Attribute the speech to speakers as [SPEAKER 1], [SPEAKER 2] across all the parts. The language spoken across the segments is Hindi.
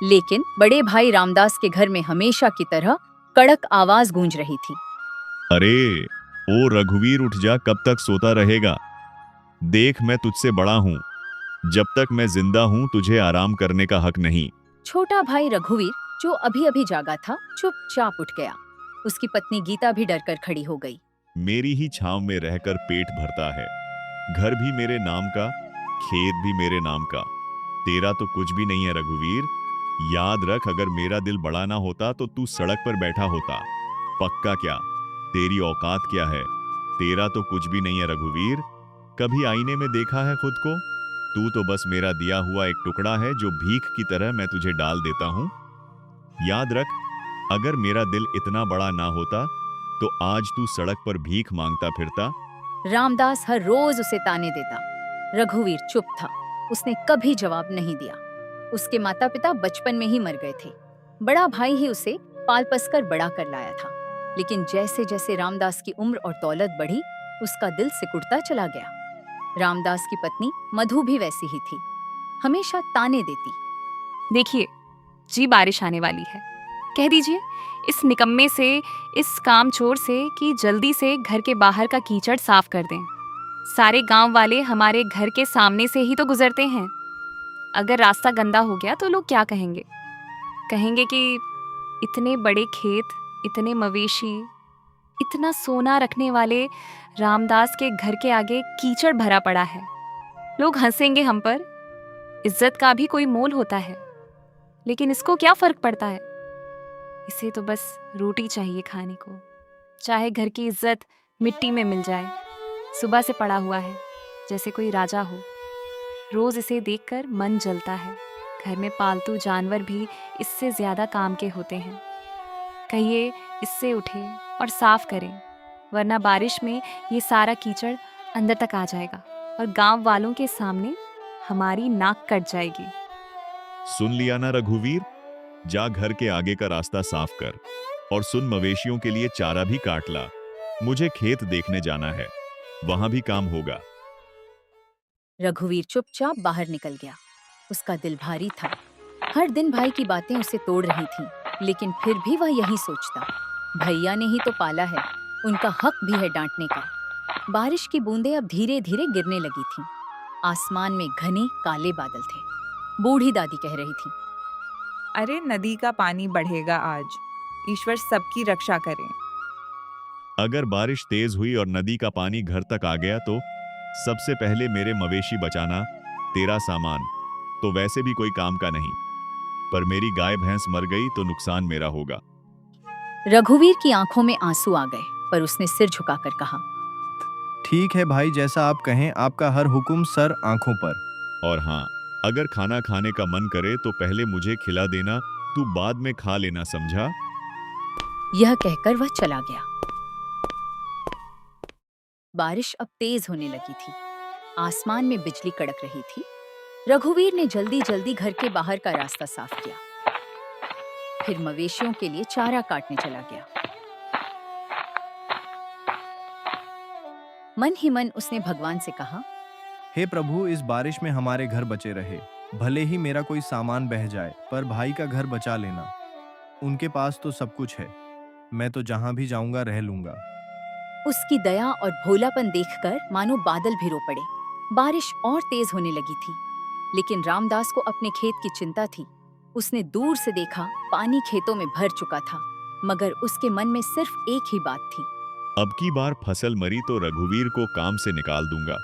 [SPEAKER 1] लेकिन बड़े भाई रामदास के घर में हमेशा की तरह कड़क आवाज गूंज रही थी।
[SPEAKER 2] अरे ओ रघुवीर, उठ जा, कब तक सोता रहेगा? देख, मैं तुझसे बड़ा हूं। जब तक मैं जिंदा हूं तुझे आराम करने का हक नहीं।
[SPEAKER 1] छोटा भाई रघुवीर, जो अभी अभी जागा था, चुपचाप उठ गया। उसकी पत्नी गीता भी डरकर खड़ी हो गई।
[SPEAKER 2] मेरी ही छांव में रहकर पेट भरता है। घर भी मेरे नाम का, खेत भी मेरे नाम का। तेरा तो कुछ भी नहीं है रघुवीर। याद रख, अगर मेरा दिल बड़ा ना होता तो तू सड़क पर बैठा होता। पक्का क्या? तेरी औकात क्या है? तेरा तो कुछ भी नहीं है रघुवीर। कभी आईने में देखा है खुद को? तू तो बस मेरा दिया हुआ एक टुकड़ा है जो भीख की तरह मैं तुझे डाल देता हूं। याद रख, अगर मेरा दिल इतना बड़ा ना होता तो आज तू सड़क पर भीख मांगता फिरता।
[SPEAKER 1] रामदास हर रोज उसे ताने देता। रघुवीर चुप था। उसने कभी जवाब नहीं दिया। उसके माता पिता बचपन में ही मर गए थे। बड़ा भाई ही उसे पाल पस कर बड़ा कर लाया था। लेकिन जैसे जैसे रामदास की उम्र और दौलत बढ़ी, उसका दिल सिकुड़ता चला गया। रामदास की पत्नी मधु भी वैसी ही थी, हमेशा ताने देती।
[SPEAKER 3] देखिए जी, बारिश आने वाली है। कह दीजिए इस निकम्मे से, इस कामचोर से कि जल्दी से घर के बाहर का कीचड़ साफ कर दें। सारे गांव वाले हमारे घर के सामने से ही तो गुजरते हैं। अगर रास्ता गंदा हो गया तो लोग क्या कहेंगे? कहेंगे कि इतने बड़े खेत, इतने मवेशी, इतना सोना रखने वाले रामदास के घर के आगे कीचड़ भरा पड़ा है। लोग हंसेंगे हम पर। इज्जत का भी कोई मोल होता है, लेकिन इसको क्या फर्क पड़ता है? इसे तो बस रोटी चाहिए खाने को, चाहे घर की इज्जत मिट्टी में मिल जाए। सुबह से पड़ा हुआ है जैसे कोई राजा हो। रोज इसे देखकर मन जलता है। घर में पालतू जानवर भी इससे ज्यादा काम के होते हैं। कहिए इससे उठे और साफ करें, वरना बारिश में ये सारा कीचड़ अंदर तक आ जाएगा और गांव वालों के सामने हमारी नाक कट जाएगी।
[SPEAKER 2] सुन लिया ना रघुवीर? जा घर के आगे का रास्ता साफ कर और सुन, मवेशियों के लिए चारा भी काट ला। मुझे खेत देखने जाना है, वहां भी काम होगा।
[SPEAKER 1] रघुवीर चुपचाप बाहर निकल गया। उसका दिल भारी था। हर दिन भाई की बातें उसे तोड़ रही थीं, लेकिन फिर भी वह यही सोचता, भैया ने ही तो पाला है, उनका हक भी है डांटने का। बारिश की बूंदें अब धीरे धीरे गिरने लगी थीं। आसमान में घने काले बादल थे। बूढ़ी दादी कह रही थी,
[SPEAKER 4] अरे नदी का पानी बढ़ेगा आज। ईश्वर सबकी रक्षा करें।
[SPEAKER 2] अगर बारिश तेज हुई और नदी का पानी घर तक आ गया तो सबसे पहले मेरे मवेशी बचाना। तेरा सामान तो वैसे भी कोई काम का नहीं, पर मेरी गाय भैंस मर गई तो नुकसान मेरा होगा।
[SPEAKER 1] रघुवीर की आंखों में आंसू आ गए, पर उसने सिर झुकाकर कहा,
[SPEAKER 5] ठीक है भाई, जैसा आप कहें, आपका हर हुक्म सर आंखों पर।
[SPEAKER 2] और हाँ, अगर खाना खाने का मन करे तो पहले मुझे खिला देना, तू बाद में खा लेना, समझा?
[SPEAKER 1] यह कहकर वह चला गया। बारिश अब तेज होने लगी थी। आसमान में बिजली कड़क रही थी। रघुवीर ने जल्दी जल्दी घर के बाहर का रास्ता साफ किया, फिर मवेशियों के लिए चारा काटने चला गया। मन ही मन उसने भगवान से कहा,
[SPEAKER 5] हे प्रभु, इस बारिश में हमारे घर बचे रहे। भले ही मेरा कोई सामान बह जाए, पर भाई का घर बचा लेना। उनके पास तो सब कुछ है, मैं तो जहां भी जाऊंगा रह लूंगा।
[SPEAKER 1] उसकी दया और भोलापन देखकर मानो बादल भी रो पड़े। बारिश और तेज होने लगी थी, लेकिन रामदास को अपने खेत की चिंता थी। उसने दूर से देखा, पानी खेतों में भर चुका था, मगर उसके मन में सिर्फ एक ही बात थी,
[SPEAKER 2] अब की बार फसल मरी तो रघुवीर को काम से निकाल दूंगा।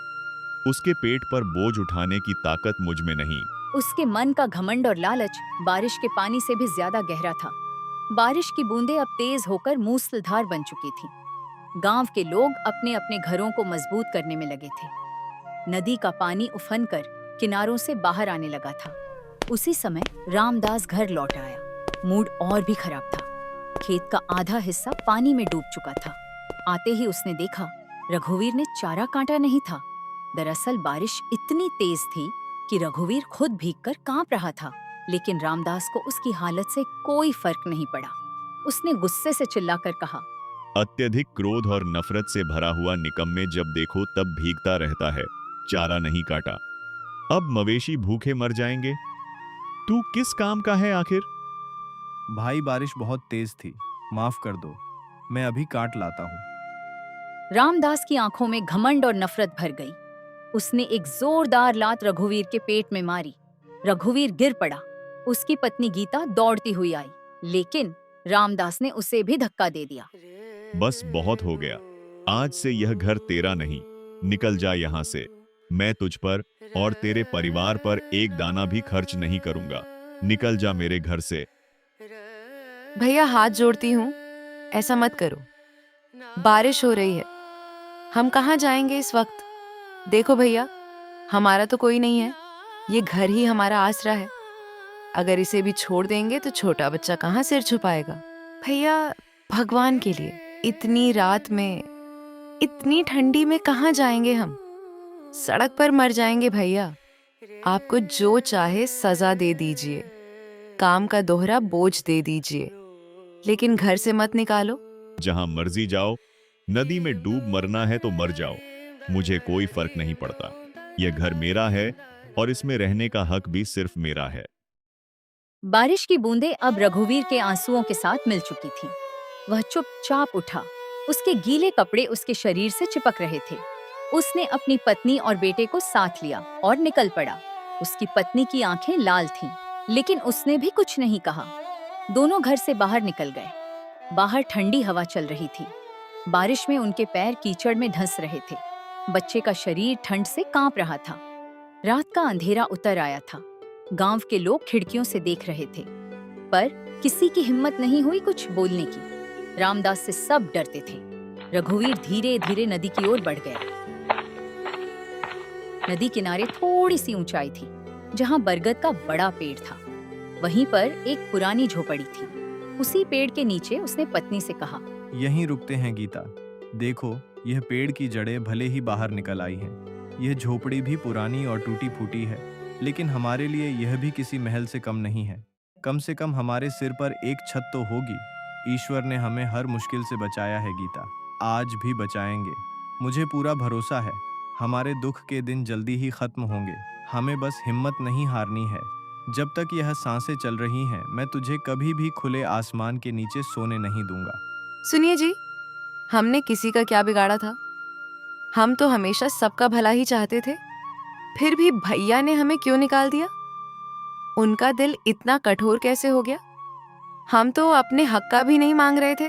[SPEAKER 2] उसके पेट पर बोझ उठाने की ताकत मुझ में नहीं।
[SPEAKER 1] उसके मन का घमंड और लालच बारिश के पानी से भी ज्यादा गहरा था। बारिश की बूंदें अब तेज होकर मूसलाधार बन चुकी थीं। गांव के लोग अपने अपने घरों को मजबूत करने में लगे थे। नदी का पानी उफनकर किनारों से बाहर आने लगा था। उसी समय रामदास घर लौट आया। मूड और भी खराब था। खेत का आधा हिस्सा पानी में डूब चुका था। आते ही उसने देखा, रघुवीर ने चारा काटा नहीं था। दरअसल बारिश इतनी तेज थी कि रघुवीर खुद भीगकर कांप रहा था, लेकिन रामदास को उसकी हालत से कोई फर्क नहीं पड़ा। उसने गुस्से से चिल्लाकर कहा,
[SPEAKER 2] अत्यधिक क्रोध और नफरत से भरा हुआ निकम्मे जब देखो तब भीगता रहता है, चारा नहीं काटा। अब मवेशी भूखे मर जाएंगे। तू किस काम का है आखिर?
[SPEAKER 5] भाई बारिश बहुत तेज थी, माफ कर दो, मैं अभी काट लाता हूँ।
[SPEAKER 1] रामदास की आंखों में घमंड और नफरत भर गई। उसने एक जोरदार लात रघुवीर के पेट में मारी। रघुवीर गिर पड़ा। उसकी पत्नी गीता दौड़ती हुई आई, लेकिन रामदास ने उसे भी धक्का दे दिया।
[SPEAKER 2] बस बहुत हो गया। आज से यह घर तेरा नहीं। निकल जा यहाँ से। मैं तुझ पर और तेरे परिवार पर एक दाना भी खर्च नहीं करूंगा। निकल जा मेरे घर से।
[SPEAKER 6] भैया हाथ जोड़ती हूँ, ऐसा मत करो। बारिश हो रही है, हम कहाँ जाएंगे इस वक्त? देखो भैया, हमारा तो कोई नहीं है, ये घर ही हमारा आसरा है। अगर इसे भी छोड़ देंगे तो छोटा बच्चा कहाँ सिर छुपाएगा? भैया, भगवान के लिए, इतनी रात में, इतनी ठंडी में कहाँ जाएंगे हम? सड़क पर मर जाएंगे भैया। आपको जो चाहे सजा दे दीजिए, काम का दोहरा बोझ दे दीजिए, लेकिन घर से मत निकालो।
[SPEAKER 2] जहां मर्जी जाओ। नदी में डूब मरना है तो मर जाओ, मुझे कोई फर्क नहीं पड़ता। यह घर मेरा है और इसमें रहने का हक भी सिर्फ मेरा है।
[SPEAKER 1] बारिश की बूंदें अब रघुवीर के आंसुओं के साथ मिल चुकी थीं। वह चुपचाप उठा। उसके गीले कपड़े उसके शरीर से चिपक रहे थे। उसने अपनी पत्नी और बेटे को साथ लिया और निकल पड़ा। उसकी पत्नी की आंखें लाल थीं, लेकिन उसने भी कुछ नहीं कहा। दोनों घर से बाहर निकल गए। बाहर ठंडी हवा चल रही थी। बारिश में उनके पैर कीचड़ में धंस रहे थे। बच्चे का शरीर ठंड से कांप रहा था। रात का अंधेरा उतर आया था। गांव के लोग खिड़कियों से देख रहे थे, पर किसी की हिम्मत नहीं हुई कुछ बोलने की। रामदास से सब डरते थे। रघुवीर धीरे धीरे नदी की ओर बढ़ गया। नदी किनारे थोड़ी सी ऊंचाई थी, जहां बरगद का बड़ा पेड़ था। वहीं पर एक पुरानी झोपड़ी थी। उसी पेड़ के नीचे उसने पत्नी से कहा,
[SPEAKER 5] यहीं रुकते हैं गीता। देखो, यह पेड़ की जड़ें भले ही बाहर निकल आई हैं। यह झोपड़ी भी पुरानी और टूटी फूटी है, लेकिन हमारे लिए यह भी किसी महल से कम नहीं है। कम से कम हमारे सिर पर एक छत तो होगी। ईश्वर ने हमें हर मुश्किल से बचाया है गीता, आज भी बचाएंगे। मुझे पूरा भरोसा है, हमारे दुख के दिन जल्दी ही खत्म होंगे। हमें बस हिम्मत नहीं हारनी है। जब तक यह सांसें चल रही हैं, मैं तुझे कभी भी खुले आसमान के नीचे सोने नहीं दूंगा।
[SPEAKER 6] सुनिए जी, हमने किसी का क्या बिगाड़ा था? हम तो हमेशा सबका भला ही चाहते थे। फिर भी भैया ने हमें क्यों निकाल दिया? उनका दिल इतना कठोर कैसे हो गया? हम तो अपने हक का भी नहीं मांग रहे थे।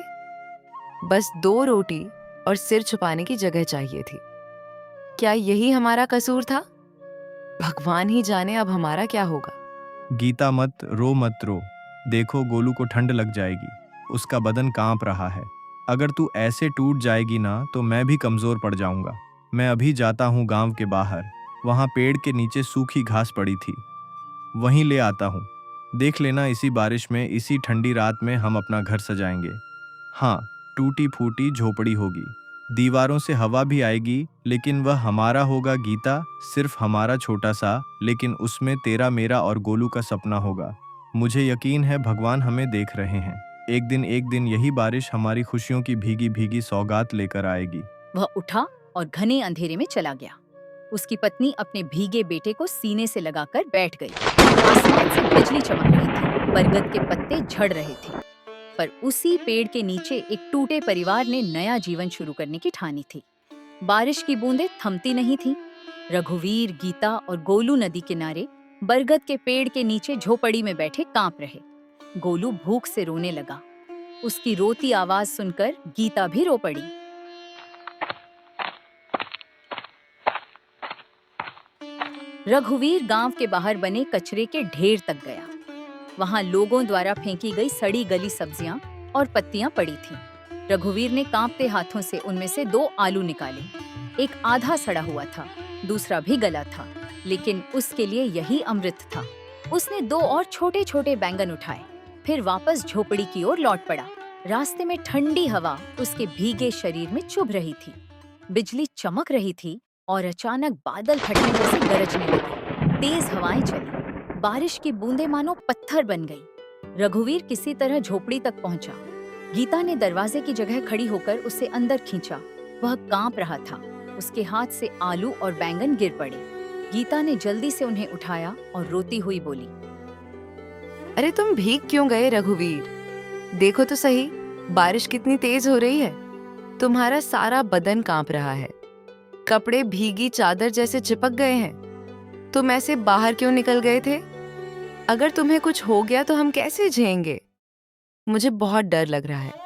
[SPEAKER 6] बस 2 रोटी और सिर छुपाने की जगह चाहिए थी। क्या यही हमारा कसूर था? भगवान ही जाने अब हमारा क्या होगा।
[SPEAKER 5] गीता मत रो। देखो, गोलू को ठंड लग जाएगी, उसका बदन कांप रहा है। अगर तू ऐसे टूट जाएगी ना तो मैं भी कमजोर पड़ जाऊंगा। मैं अभी जाता हूँ गांव के बाहर, वहां पेड़ के नीचे सूखी घास पड़ी थी, वहीं ले आता हूँ। देख लेना, इसी बारिश में, इसी ठंडी रात में हम अपना घर सजाएंगे। हाँ, टूटी फूटी झोपड़ी होगी, दीवारों से हवा भी आएगी, लेकिन वह हमारा होगा गीता, सिर्फ हमारा छोटा सा, लेकिन उसमें तेरा, मेरा और गोलू का सपना होगा। मुझे यकीन है भगवान हमें देख रहे हैं। एक दिन यही बारिश हमारी खुशियों की भीगी भीगी सौगात लेकर आएगी।
[SPEAKER 1] वह उठा और घने अंधेरे में चला गया। उसकी पत्नी अपने भीगे बेटे को सीने से लगाकर बैठ गई। आसमान से बिजली चमक रही थी, बरगद के पत्ते झड़ रहे थे, पर उसी पेड़ के नीचे एक टूटे परिवार ने नया जीवन शुरू करने की ठानी थी। बारिश की बूंदें थमती नहीं थीं। रघुवीर, गीता और गोलू नदी किनारे बरगद के पेड़ के नीचे झोपड़ी में बैठे कांप रहे। गोलू भूख से रोने लगा। उसकी रोती आवाज सुनकर गीता भी रो पड़ी। रघुवीर गांव के बाहर बने कचरे के ढेर तक गया। वहां लोगों द्वारा फेंकी गई सड़ी गली सब्जियां और पत्तियां पड़ी थीं। रघुवीर ने कांपते हाथों से उनमें से 2 आलू निकाले। एक आधा सड़ा हुआ था, दूसरा भी गला था, लेकिन उसके लिए यही अमृत था। उसने 2 और छोटे छोटे बैंगन उठाए, फिर वापस झोपड़ी की ओर लौट पड़ा। रास्ते में ठंडी हवा उसके भीगे शरीर में चुभ रही थी। बिजली चमक रही थी और अचानक बादल फटने जैसे गरजने लगे। तेज हवाएं चली। बारिश की बूंदें मानो पत्थर बन गई। रघुवीर किसी तरह झोपड़ी तक पहुंचा। गीता ने दरवाजे की जगह खड़ी होकर उसे अंदर खींचा। वह कांप रहा था। उसके हाथ से आलू और बैंगन गिर पड़े। गीता ने जल्दी से उन्हें उठाया और रोती हुई बोली,
[SPEAKER 6] अरे तुम भीग क्यों गए रघुवीर? देखो तो सही, बारिश कितनी तेज हो रही है। तुम्हारा सारा बदन कांप रहा है, कपड़े भीगी चादर जैसे चिपक गए हैं। तुम ऐसे बाहर क्यों निकल गए थे? अगर तुम्हें कुछ हो गया तो हम कैसे झेलेंगे? मुझे बहुत डर लग रहा है।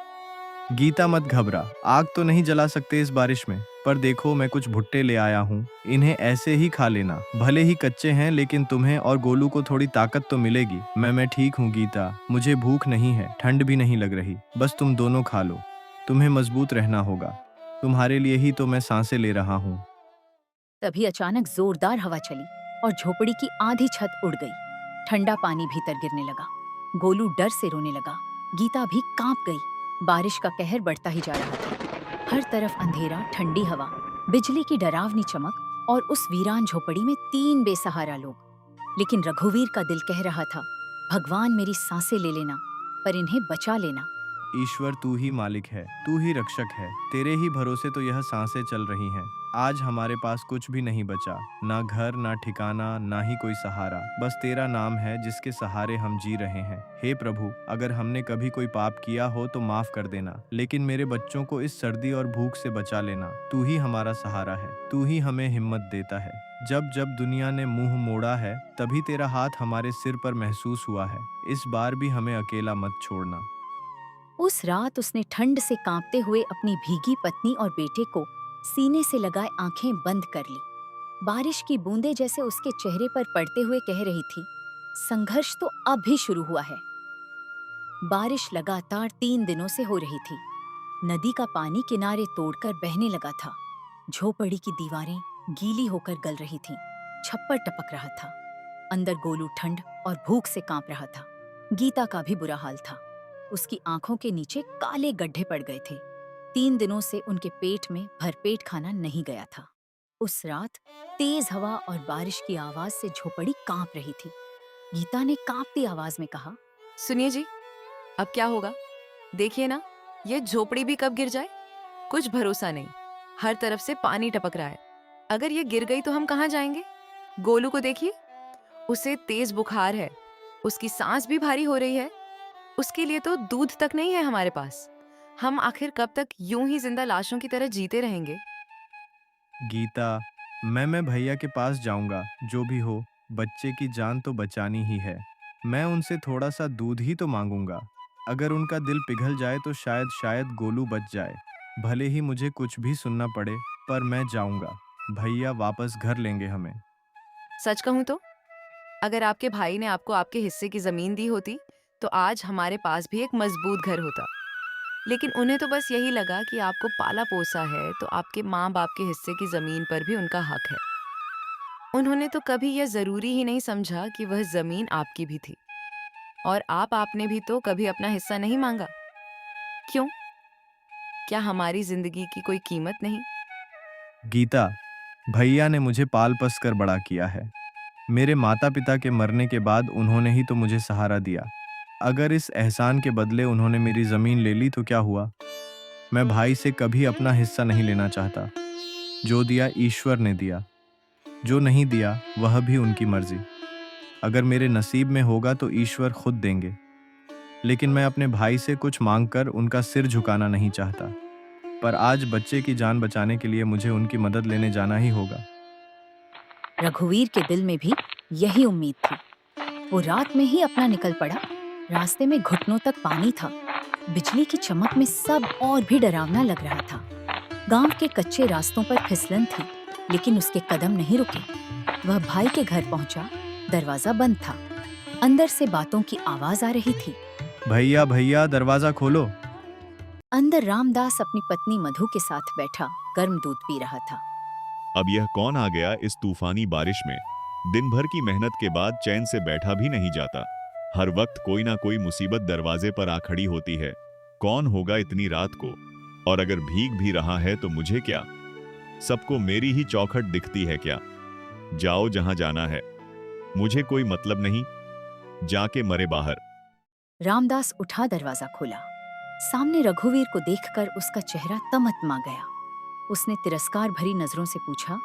[SPEAKER 5] गीता मत घबरा, आग तो नहीं जला सकते इस बारिश में, पर देखो मैं कुछ भुट्टे ले आया हूँ, इन्हें ऐसे ही खा लेना। भले ही कच्चे हैं लेकिन तुम्हें और गोलू को थोड़ी ताकत तो मिलेगी। मैं ठीक हूँ गीता, मुझे भूख नहीं है, ठंड भी नहीं लग रही, बस तुम दोनों खा लो। तुम्हें मजबूत रहना होगा, तुम्हारे लिए ही तो मैं सांसें ले रहा हूँ।
[SPEAKER 1] तभी अचानक जोरदार हवा चली और झोपड़ी की आधी छत उड़ गई। ठंडा पानी भीतर गिरने लगा। गोलू डर से रोने लगा। गीता भी कांप गई। बारिश का कहर बढ़ता ही जा रहा था। हर तरफ अंधेरा, ठंडी हवा, बिजली की डरावनी चमक और उस वीरान झोपड़ी में 3 बेसहारा लोग। लेकिन रघुवीर का दिल कह रहा था, भगवान मेरी सांसें ले लेना, पर इन्हें बचा लेना।
[SPEAKER 5] ईश्वर तू ही मालिक है, तू ही रक्षक है, तेरे ही भरोसे तो यह सांसें चल रही हैं। आज हमारे पास कुछ भी नहीं बचा, ना घर, ना ठिकाना, ना ही कोई सहारा, बस तेरा नाम है जिसके सहारे हम जी रहे हैं। हे प्रभु, अगर हमने कभी कोई पाप किया हो तो माफ कर देना, लेकिन मेरे बच्चों को इस सर्दी और भूख से बचा लेना। तू ही हमारा सहारा है, तू ही हमें हिम्मत देता है। जब जब दुनिया ने मुंह मोड़ा है तभी तेरा हाथ हमारे सिर पर महसूस हुआ है। इस बार भी हमें अकेला मत छोड़ना।
[SPEAKER 1] उस रात उसने ठंड से कांपते हुए अपनी भीगी पत्नी और बेटे को सीने से लगाए आंखें बंद कर ली। बारिश की बूंदें जैसे उसके चेहरे पर पड़ते हुए कह रही थी, संघर्ष तो अब भी शुरू हुआ है। बारिश लगातार 3 दिनों से हो रही थी। नदी का पानी किनारे तोड़कर बहने लगा था। झोपड़ी की दीवारें गीली होकर गल रही थीं। छप्पर टपक रहा था। अंदर गोलू ठंड और भूख से कांप रहा था। गीता का भी बुरा हाल था। उसकी आंखों के नीचे काले गड्ढे पड़ गए थे। 3 दिनों से उनके पेट में भरपेट खाना नहीं गया था। उस रात तेज हवा और बारिश की आवाज से झोपड़ी कांप रही थी। गीता ने कांपती आवाज में कहा,
[SPEAKER 6] सुनिए जी, अब क्या होगा? देखिए ना, ये झोपड़ी भी कब गिर जाए, कुछ भरोसा नहीं। हर तरफ से पानी टपक रहा है। अगर ये गिर गई तो हम कहाँ जाएंगे? गोलू को देखिए, उसे तेज बुखार है, उसकी सांस भी भारी हो रही है। उसके लिए तो दूध तक नहीं है हमारे पास। हम आखिर कब तक यूं ही जिंदा लाशों की तरह जीते रहेंगे?
[SPEAKER 5] गीता, मैं भैया के पास जाऊंगा, जो भी हो, बच्चे की जान तो बचानी ही है। मैं उनसे थोड़ा सा दूध ही तो मांगूंगा। अगर उनका दिल पिघल जाए तो शायद गोलू बच जाए। भले ही मुझे कुछ भी सुनना पड़े, पर मैं जाऊंगा। भैया वापस घर लेंगे हमें।
[SPEAKER 6] सच कहूं तो अगर आपके भाई ने आपको आपके हिस्से की जमीन दी होती तो आज हमारे पास भी एक मजबूत घर होता। लेकिन उन्हें तो बस यही लगा कि आपको पाला पोसा है तो आपके माँ बाप के हिस्से की जमीन पर भी उनका हक है। उन्होंने तो कभी यह जरूरी ही नहीं समझा कि वह जमीन आपकी भी थी। और आपने भी तो कभी अपना हिस्सा नहीं मांगा। क्यों? क्या हमारी जिंदगी की कोई कीमत नहीं?
[SPEAKER 5] गीता, भैया ने मुझे पाल पस कर बड़ा किया है। मेरे माता पिता के मरने के बाद उन्होंने ही तो मुझे सहारा दिया। अगर इस एहसान के बदले उन्होंने मेरी जमीन ले ली तो क्या हुआ? मैं भाई से कभी अपना हिस्सा नहीं लेना चाहता। जो दिया ईश्वर ने दिया, जो नहीं दिया वह भी उनकी मर्जी। अगर मेरे नसीब में होगा तो ईश्वर खुद देंगे। लेकिन मैं अपने भाई से कुछ मांगकर उनका सिर झुकाना नहीं चाहता। पर आज बच्चे की जान बचाने के लिए मुझे उनकी मदद लेने जाना ही होगा।
[SPEAKER 1] रघुवीर के दिल में भी यही उम्मीद थी। वो रात में ही अपना निकल पड़ा। रास्ते में घुटनों तक पानी था। बिजली की चमक में सब और भी डरावना लग रहा था। गांव के कच्चे रास्तों पर फिसलन थी, लेकिन उसके कदम नहीं रुके। वह भाई के घर पहुंचा। दरवाजा बंद था। अंदर से बातों की आवाज आ रही थी।
[SPEAKER 5] भैया भैया, दरवाजा खोलो।
[SPEAKER 1] अंदर रामदास अपनी पत्नी मधु के साथ बैठा गर्म दूध पी रहा था।
[SPEAKER 2] अब यह कौन आ गया इस तूफानी बारिश में? दिन भर की मेहनत के बाद चैन से बैठा भी नहीं जाता। हर वक्त कोई ना कोई मुसीबत दरवाजे पर आ खड़ी होती है। कौन होगा इतनी रात को? और अगर भीग भी रहा है तो मुझे क्या? सबको मेरी ही चौखट दिखती है क्या? जाओ जहां जाना है, मुझे कोई मतलब नहीं, जाके मरे बाहर।
[SPEAKER 1] रामदास उठा, दरवाजा खोला। सामने रघुवीर को देखकर उसका चेहरा तमतमा गया। उसने तिरस्कार भरी नजरों से पूछा,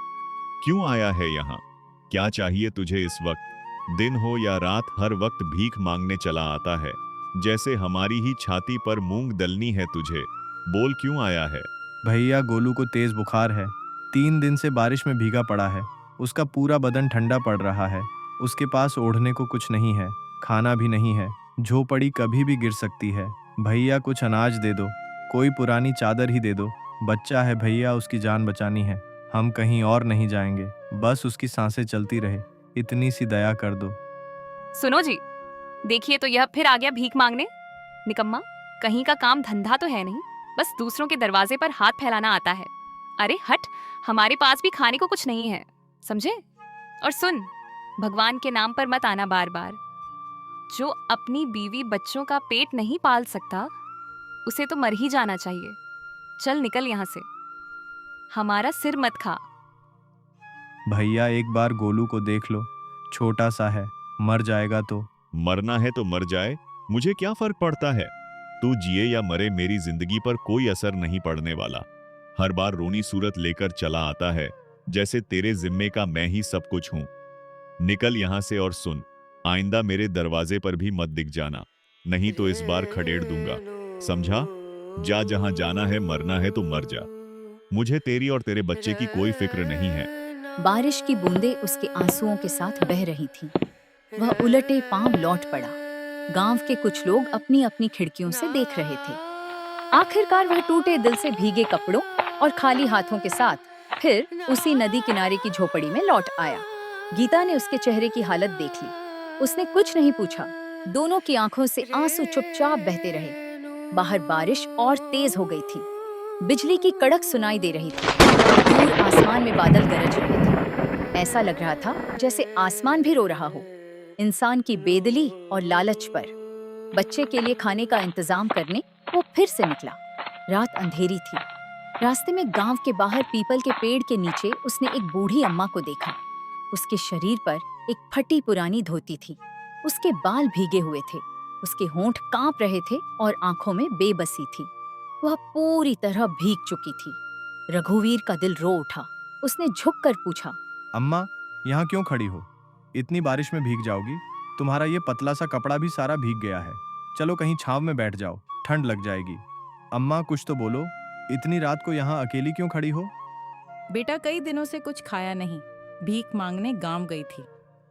[SPEAKER 2] क्यों आया है यहाँ? क्या चाहिए तुझे इस वक्त? दिन हो या रात हर वक्त भीख मांगने चला आता है, जैसे हमारी ही छाती पर मूंग दलनी है तुझे। बोल क्यों आया है?
[SPEAKER 5] भैया गोलू को तेज बुखार है। 3 दिन से बारिश में भीगा पड़ा है। उसका पूरा बदन ठंडा पड़ रहा है। उसके पास ओढ़ने को कुछ नहीं है, खाना भी नहीं है। झोपड़ी कभी भी गिर सकती है। भैया कुछ अनाज दे दो, कोई पुरानी चादर ही दे दो। बच्चा है भैया, उसकी जान बचानी है। हम कहीं और नहीं जाएंगे, बस उसकी सांसें चलती रहे, इतनी सी दया कर दो।
[SPEAKER 3] सुनो जी, देखिए तो यह फिर आ गया भीख मांगने। निकम्मा, कहीं का काम धंधा तो है नहीं, बस दूसरों के दरवाजे पर हाथ फैलाना आता है। अरे हट, हमारे पास भी खाने को कुछ नहीं है, समझे? और सुन, भगवान के नाम पर मत आना बार बार। जो अपनी बीवी बच्चों का पेट नहीं पाल सकता, उसे तो मर ही जाना चाहिए। चल निकल यहाँ से, हमारा सिर मत खा।
[SPEAKER 5] भैया एक बार गोलू को देख लो, छोटा सा है, मर जाएगा तो।
[SPEAKER 2] मरना है तो मर जाए, मुझे क्या फर्क पड़ता है? तू जिए या मरे, मेरी जिंदगी पर कोई असर नहीं पड़ने वाला। हर बार रोनी सूरत लेकर चला आता है, जैसे तेरे जिम्मे का मैं ही सब कुछ हूं। निकल यहां से और सुन, आइंदा मेरे दरवाजे पर भी मत दिख जाना, नहीं तो इस बार खडेड़ दूंगा, समझा? जा, जहां जाना है, मरना है तो मर जा। मुझे तेरी और तेरे बच्चे की कोई फिक्र नहीं है।
[SPEAKER 1] बारिश की बूंदें उसके आंसुओं के साथ बह रही थीं। वह उलटे पांव लौट पड़ा। गांव के कुछ लोग अपनी अपनी खिड़कियों से देख रहे थे। आखिरकार वह टूटे दिल से भीगे कपड़ों और खाली हाथों के साथ फिर उसी नदी किनारे की झोपड़ी में लौट आया। गीता ने उसके चेहरे की हालत देख ली। उसने कुछ नहीं पूछा। दोनों की आंखों से आंसू चुपचाप बहते रहे। बाहर बारिश और तेज हो गई थी। बिजली की कड़क सुनाई दे रही थी। दूर आसमान में बादल गरज रहे थे। ऐसा लग रहा था जैसे आसमान भी रो रहा हो, इंसान की बेदिली और लालच पर। बच्चे के लिए खाने का इंतजाम करने वो फिर से निकला। रात अंधेरी थी। रास्ते में गांव के बाहर पीपल के पेड़ के नीचे उसने एक बूढ़ी अम्मा को देखा। उसके शरीर पर एक फटी पुरानी धोती थी। उसके बाल भीगे हुए थे। उसके होंठ कांप रहे थे और आंखों में बेबसी थी। वह पूरी तरह भीग चुकी थी। रघुवीर का दिल रो उठा। उसने झुककर पूछा,
[SPEAKER 5] अम्मा, यहाँ क्यों खड़ी हो? इतनी बारिश में भीग जाओगी? तुम्हारा ये पतला सा कपड़ा भी सारा भीग गया है। चलो कहीं छांव में बैठ जाओ, ठंड लग जाएगी। अम्मा कुछ तो बोलो, इतनी रात को यहाँ अकेली क्यों खड़ी हो?
[SPEAKER 7] बेटा कई दिनों से कुछ खाया नहीं, भीख मांगने गांव गई थी,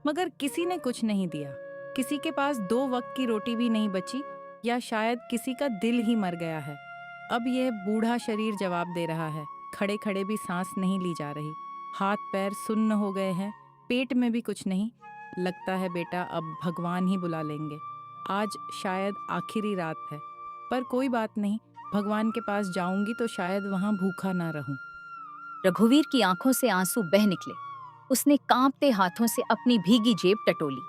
[SPEAKER 7] मगर किसी ने कुछ नहीं दिया। किसी के पास 2 वक्त की रोटी भी नहीं बची, या शायद किसी का दिल ही मर गया है। अब यह बूढ़ा शरीर जवाब दे रहा है। खड़े खड़े भी सांस नहीं ली जा रही। हाथ पैर सुन्न हो गए हैं, पेट में भी कुछ नहीं। लगता है बेटा अब भगवान ही बुला लेंगे। आज शायद आखिरी रात है, पर कोई बात नहीं, भगवान के पास जाऊंगी तो शायद वहां भूखा ना रहूं।
[SPEAKER 1] रघुवीर की आंखों से आंसू बह निकले। उसने कांपते हाथों से अपनी भीगी जेब टटोली।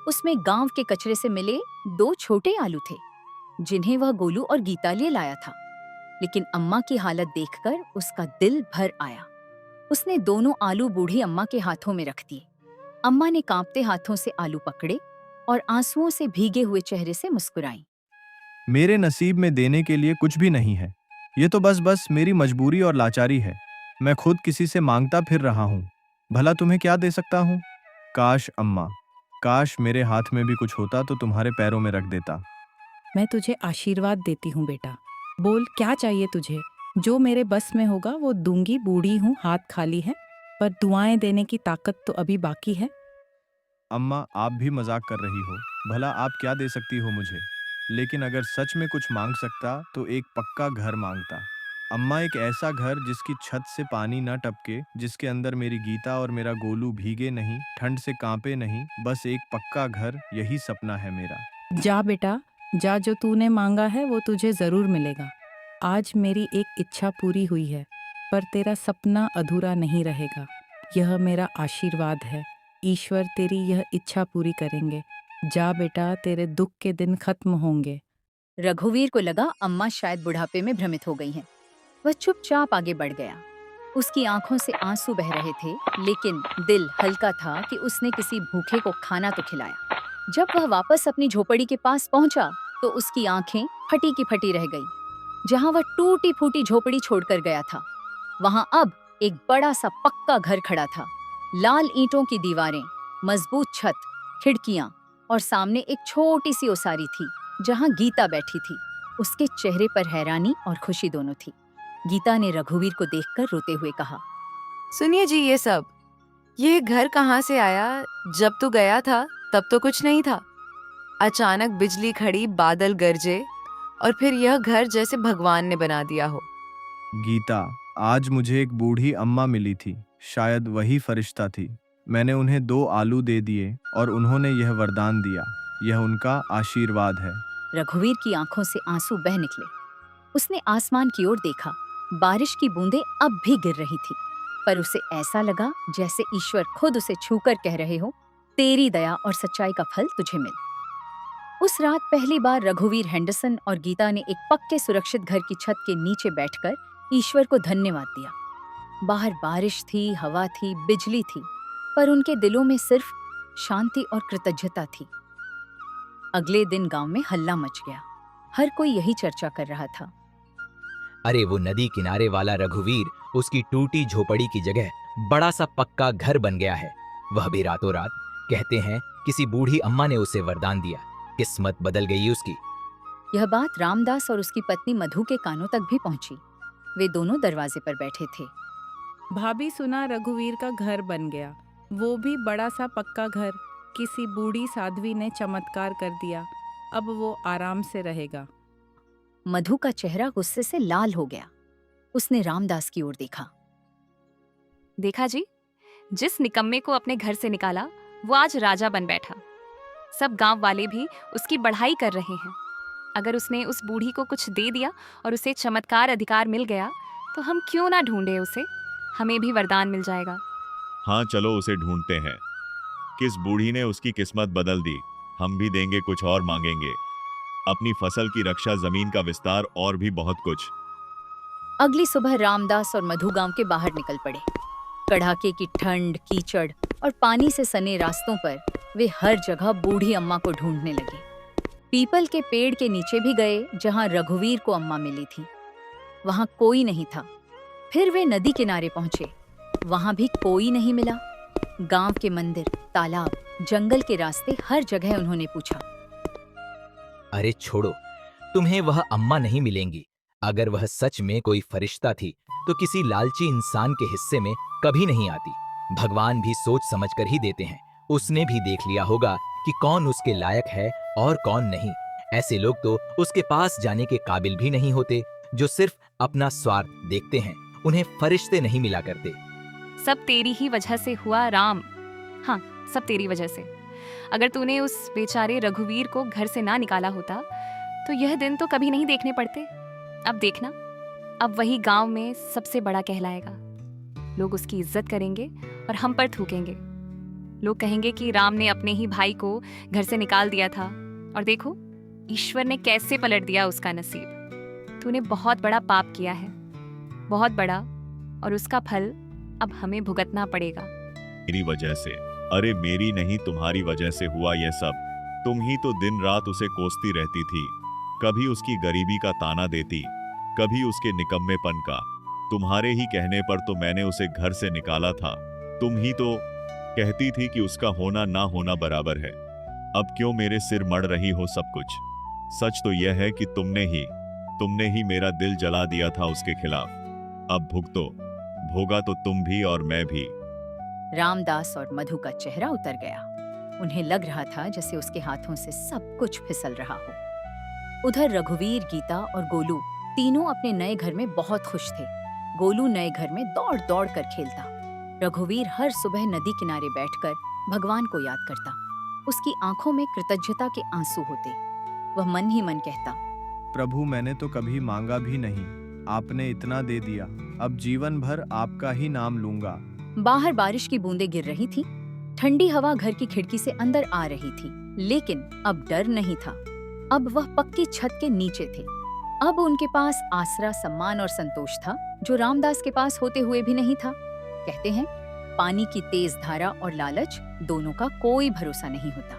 [SPEAKER 1] उसमें गांव के कचरे से मिले 2 छोटे आलू थे, जिन्हें वह गोलू और गीता लिए लाया था। लेकिन अम्मा की हालत देखकर उसका दिल भर आया। उसने दोनों आलू बूढ़ी अम्मा के हाथों में रख दिए। अम्मा ने कांपते हाथों से आलू पकड़े और आंसुओं से भीगे हुए चेहरे से मुस्कुराई।
[SPEAKER 5] मेरे नसीब में देने के लिए कुछ भी नहीं है। ये तो बस मेरी मजबूरी और लाचारी है। मैं खुद किसी से मांगता फिर रहा हूँ। भला तुम्हें क्या दे सकता हूँ? काश अम्मा, काश मेरे हाथ में भी कुछ होता तो तुम्हारे पैरों में रख देता।
[SPEAKER 7] मैं तुझे आशीर्वाद देती हूँ बेटा। बोल क्या चाहिए तुझे? जो मेरे बस में होगा वो दूंगी। बूढ़ी हूँ, हाथ खाली है, पर दुआएं देने की ताकत तो अभी बाकी है।
[SPEAKER 5] अम्मा, आप भी मजाक कर रही हो। भला आप क्या दे सकती हो मुझे? लेकिन अगर सच में कुछ मांग सकता तो एक पक्का घर मांगता। अम्मा, एक ऐसा घर जिसकी छत से पानी न टपके, जिसके अंदर मेरी गीता और मेरा गोलू भीगे नहीं, ठंड से कांपे नहीं। बस एक पक्का घर, यही सपना है मेरा।
[SPEAKER 7] जा बेटा जा, जो तूने मांगा है वो तुझे जरूर मिलेगा। आज मेरी एक इच्छा पूरी हुई है, पर तेरा सपना अधूरा नहीं रहेगा। यह मेरा आशीर्वाद है। ईश्वर तेरी यह इच्छा पूरी करेंगे। जा बेटा, तेरे दुख के दिन खत्म होंगे।
[SPEAKER 1] रघुवीर को लगा अम्मा शायद बुढ़ापे में भ्रमित हो गई हैं। वह चुपचाप आगे बढ़ गया। उसकी आंखों से आंसू बह रहे थे, लेकिन दिल हल्का था कि उसने किसी भूखे को खाना तो खिलाया। जब वह वापस अपनी झोपड़ी के पास पहुंचा तो उसकी आंखें फटी की फटी रह गई। जहां वह टूटी फूटी झोपड़ी छोड़कर गया था, वहां अब एक बड़ा सा पक्का घर खड़ा था। लाल ईंटों की दीवारें, मजबूत छत खिड़कियां और सामने एक छोटी सी ओसारी थी जहां गीता बैठी थी। उसके चेहरे पर हैरानी और खुशी दोनों थी। गीता ने रघुवीर को देखकर रोते हुए कहा,
[SPEAKER 6] सुनिए जी, ये घर कहाँ से आया? जब तू गया था तब तो कुछ नहीं था। अचानक बिजली खड़ी, बादल गरजे और फिर यह घर जैसे भगवान ने बना दिया हो।
[SPEAKER 5] गीता, आज मुझे एक बूढ़ी अम्मा मिली थी, शायद वही फरिश्ता थी। मैंने उन्हें 2 आलू दे दिए और उन्होंने यह वरदान दिया। यह उनका आशीर्वाद है।
[SPEAKER 1] रघुवीर की आंखों से आंसू बह निकले। उसने आसमान की ओर देखा। बारिश की बूंदें अब भी गिर रही थी, पर उसे ऐसा लगा जैसे ईश्वर खुद उसे छूकर कह रहे हो, तेरी दया और सच्चाई का फल तुझे मिल। उस रात पहली बार रघुवीर हेंडरसन और गीता ने एक पक्के सुरक्षित घर की छत के नीचे बैठकर ईश्वर को धन्यवाद दिया। बाहर बारिश थी, हवा थी, बिजली थी, पर उनके दिलों में सिर्फ शांति और कृतज्ञता थी। अगले दिन गांव में हल्ला मच गया। हर कोई यही चर्चा कर रहा था।
[SPEAKER 8] अरे वो नदी किनारे वाला रघुवीर, उसकी टूटी झोपड़ी की जगह बड़ा सा पक्का घर बन गया है। वह भी रातों रात। कहते हैं किसी बूढ़ी अम्मा ने उसे वरदान दिया। किस्मत बदल गई उसकी।
[SPEAKER 1] यह बात रामदास और उसकी पत्नी मधु के कानों तक भी पहुंची। वे दोनों दरवाजे पर बैठे थे।
[SPEAKER 7] भाभी, सुना रघुवीर का घर बन गया, वो भी बड़ा सा पक्का घर। किसी बूढ़ी साध्वी ने चमत्कार कर दिया। अब वो आराम से रहेगा।
[SPEAKER 1] मधु का चेहरा गुस्से से लाल हो गया। उसने रामदास की ओर देखा।
[SPEAKER 3] देखा जी, जिस निकम्मे को अपने घर से निकाला वो आज राजा बन बैठा। सब गांव वाले भी उसकी बढ़ाई कर रहे हैं। अगर उसने उस बूढ़ी को कुछ दे दिया और उसे चमत्कार अधिकार मिल गया तो हम क्यों ना ढूंढे उसे, हमें भी वरदान मिल जाएगा।
[SPEAKER 2] हाँ, चलो उसे ढूंढते हैं। किस बूढ़ी ने उसकी किस्मत बदल दी? हम भी देंगे, कुछ और मांगेंगे। अपनी फसल की रक्षा, जमीन का विस्तार और भी बहुत कुछ।
[SPEAKER 1] अगली सुबह रामदास और मधु गांव के बाहर निकल पड़े। कड़ाके की ठंड, कीचड़ और पानी से सने रास्तों पर वे हर जगह बूढ़ी अम्मा को ढूंढने लगे। पीपल के पेड़ के नीचे भी गए जहां रघुवीर को अम्मा मिली थी। वहां कोई नहीं था। फिर वे नदी किनारे पहुंचे। वहां भी कोई नहीं मिला। गांव के मंदिर, तालाब, जंगल के रास्ते, हर जगह उन्होंने पूछा।
[SPEAKER 8] अरे छोड़ो, तुम्हें वह अम्मा नहीं मिलेंगी। अगर वह सच में कोई फरिश्ता थी तो किसी लालची इंसान के हिस्से में कभी नहीं आती। भगवान भी सोच समझ कर ही देते हैं। उसने भी देख लिया होगा कि कौन उसके लायक है और कौन नहीं। ऐसे लोग तो उसके पास जाने के काबिल भी नहीं होते, जो सिर्फ अपना स्वार्थ देखते हैं। उन्हें फरिश्ते नहीं मिला करते।
[SPEAKER 3] सब तेरी ही वजह से हुआ राम। हाँ, सब तेरी वजह से। अगर तूने उस बेचारे रघुवीर को घर से ना निकाला होता तो यह दिन तो कभी नहीं देखने पड़ते। अब देखना, अब वही गांव में सबसे बड़ा कहलाएगा। लोग उसकी इज्जत करेंगे और हम पर थूकेंगे। लोग कहेंगे कि राम ने अपने ही भाई को घर से निकाल दिया था और देखो ईश्वर ने कैसे पलट दिया उसका नसीब। तूने बहुत बड़ा पाप किया है, बहुत बड़ा, और उसका फल अब हमें भुगतना पड़ेगा।
[SPEAKER 2] मेरी वजह से? अरे मेरी नहीं, तुम्हारी वजह से हुआ यह सब। तुम ही तो दिन रात उसे कोसती रहती थी। कभी उसकी गरीबी का ताना देती, कभी उसके निकम्मेपन का। तुम्हारे ही कहने पर तो मैंने उसे घर से निकाला था। तुम ही तो कहती थी कि उसका होना ना होना बराबर है। अब क्यों मेरे सिर मढ़ रही हो सब कुछ? सच तो यह है कि तुमने ही मेरा दिल जला दिया था उसके खिलाफ। अब भुगतो, भोगा तो तुम भी और मैं भी।
[SPEAKER 1] रामदास और मधु का चेहरा उतर गया। उन्हें लग रहा था जैसे उसके हाथों से सब कुछ फिसल रहा हो। उधर रघुवीर, गीता और गोलू तीनों अपने नए घर में बहुत खुश थे। गोलू नए घर में दौड़ दौड़ कर खेलता। रघुवीर हर सुबह नदी किनारे बैठकर भगवान को याद करता। उसकी आंखों में कृतज्ञता के आंसू होते। वह मन ही मन कहता,
[SPEAKER 5] प्रभु, मैंने तो कभी मांगा भी नहीं, आपने इतना दे दिया। अब जीवन भर आपका ही नाम लूंगा।
[SPEAKER 1] बाहर बारिश की बूंदें गिर रही थी। ठंडी हवा घर की खिड़की से अंदर आ रही थी, लेकिन अब डर नहीं था। अब वह पक्की छत के नीचे थे। अब उनके पास आसरा, सम्मान और संतोष था, जो रामदास के पास होते हुए भी नहीं था। कहते हैं, पानी की तेज धारा और लालच दोनों का कोई भरोसा नहीं होता।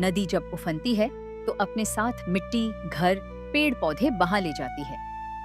[SPEAKER 1] नदी जब उफनती है तो अपने साथ मिट्टी, घर, पेड़ पौधे बहा ले जाती है।